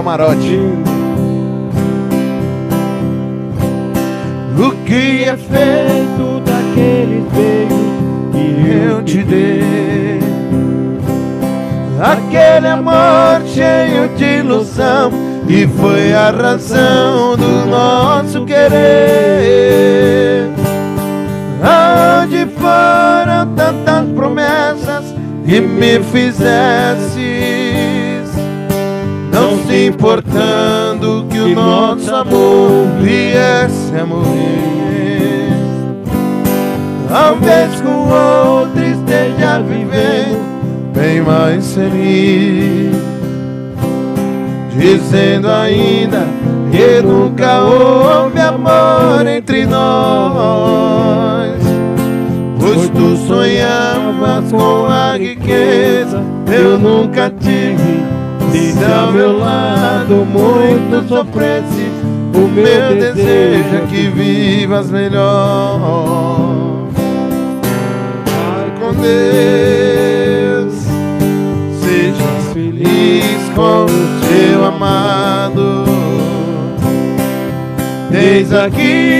camarote. O que é feito daquele beijo que eu te dei? Aquele amor cheio de ilusão, e foi a razão do nosso querer. Onde foram tantas promessas que me fizesses, não se importando que o nosso amor viesse a morrer. Talvez com outro esteja vivendo bem mais feliz, dizendo ainda que nunca houve amor entre nós. Pois tu sonhavas com a riqueza, eu nunca tive. Se ao meu lado muito sofresse, o meu desejo é que vivas melhor. Vai com Deus, seja feliz com o seu amado. Eis aqui